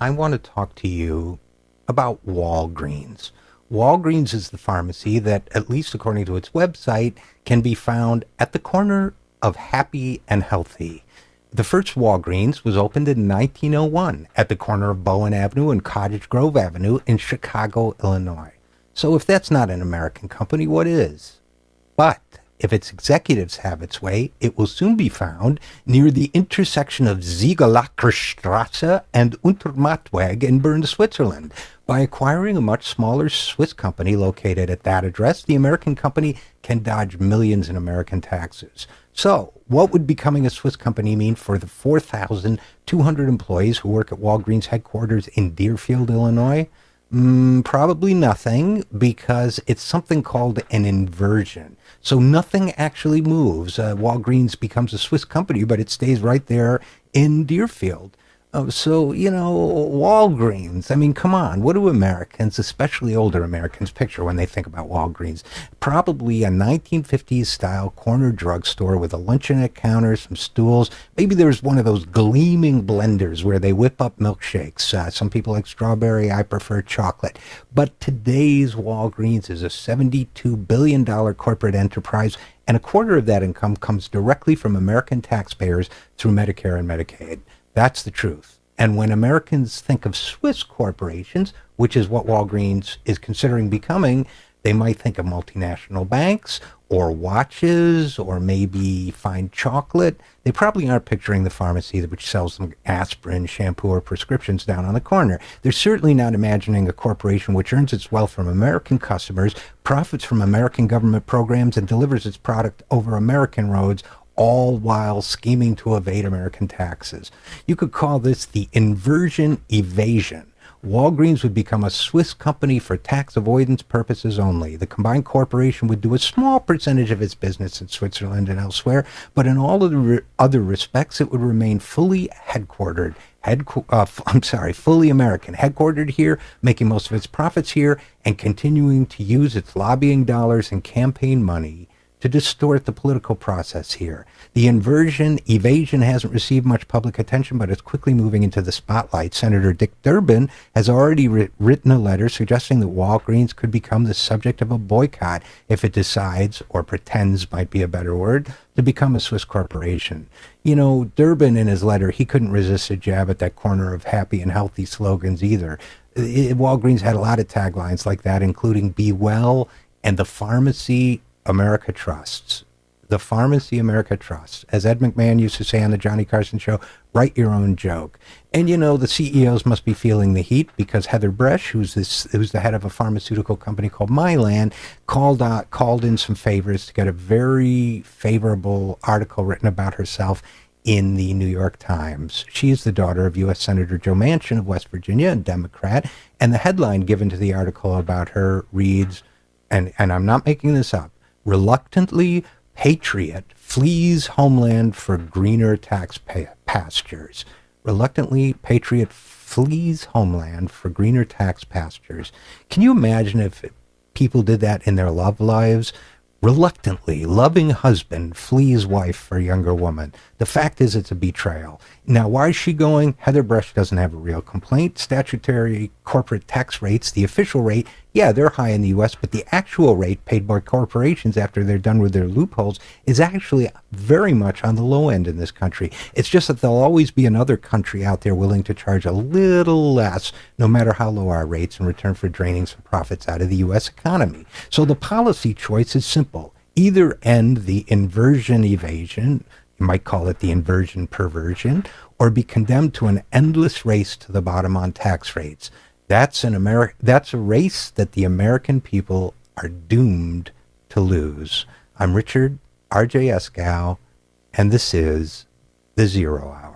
I want to talk to you about Walgreens. Walgreens is the pharmacy that, at least according to its website, can be found at the corner of Happy and Healthy. The first Walgreens was opened in 1901 at the corner of Bowen Avenue and Cottage Grove Avenue in Chicago, Illinois. So if that's not an American company, what is? But if its executives have its way, it will soon be found near the intersection of Ziegelacker and Untermattweg in Bern, Switzerland. By acquiring a much smaller Swiss company located at that address, the American company can dodge millions in American taxes. So, what would becoming a Swiss company mean for the 4,200 employees who work at Walgreens headquarters in Deerfield, Illinois? Probably nothing, because it's something called an inversion. So nothing actually moves. Walgreens becomes a Swiss company, but it stays right there in Deerfield. Walgreens, I mean, come on. What do Americans, especially older Americans, picture when they think about Walgreens? Probably a 1950s style corner drugstore with a luncheonette counter, some stools. Maybe there's one of those gleaming blenders where they whip up milkshakes. Some people like strawberry. I prefer chocolate. But today's Walgreens is a $72 billion corporate enterprise, and a quarter of that income comes directly from American taxpayers through Medicare and Medicaid. That's the truth. And when Americans think of Swiss corporations, which is what Walgreens is considering becoming, they might think of multinational banks or watches or maybe fine chocolate. They probably aren't picturing the pharmacy which sells them aspirin, shampoo, or prescriptions down on the corner. They're certainly not imagining a corporation which earns its wealth from American customers, profits from American government programs, and delivers its product over American roads, all while scheming to evade American taxes. You could call this the inversion evasion. Walgreens would become a Swiss company for tax avoidance purposes only. The combined corporation would do a small percentage of its business in Switzerland and elsewhere, but in all of the other respects, it would remain fully headquartered. Fully American, headquartered here, making most of its profits here, and continuing to use its lobbying dollars and campaign money to distort the political process here. The evasion hasn't received much public attention, but it's quickly moving into the spotlight. Senator Dick Durbin has already written a letter suggesting that Walgreens could become the subject of a boycott if it decides, or pretends might be a better word, to become a Swiss corporation. You know, Durbin, in his letter, he couldn't resist a jab at that corner of happy and healthy slogans either. Walgreens had a lot of taglines like that, including "Be Well" and "The Pharmacy America Trusts." The Pharmacy America Trusts. As Ed McMahon used to say on the Johnny Carson show, write your own joke. And you know, the CEOs must be feeling the heat because Heather Bresch, who's the head of a pharmaceutical company called Mylan, called in some favors to get a very favorable article written about herself in the New York Times. She is the daughter of U.S. Senator Joe Manchin of West Virginia, a Democrat, and the headline given to the article about her reads, and I'm not making this up, "Reluctantly, patriot flees homeland for greener tax pastures." Reluctantly, patriot flees homeland for greener tax pastures. Can you imagine if people did that in their love lives? Reluctantly, loving husband flees wife for younger woman. The fact is, it's a betrayal. Now, why is she going? Heather Bresch doesn't have a real complaint. Statutory corporate tax rates, the official rate, yeah, they're high in the U.S., but the actual rate paid by corporations after they're done with their loopholes is actually very much on the low end in this country. It's just that there'll always be another country out there willing to charge a little less, no matter how low our rates, in return for draining some profits out of the U.S. economy. So the policy choice is simple. Either end the inversion evasion, you might call it the inversion perversion, or be condemned to an endless race to the bottom on tax rates. That's a race that the American people are doomed to lose. I'm Richard RJ Eskow, and this is The Zero Hour.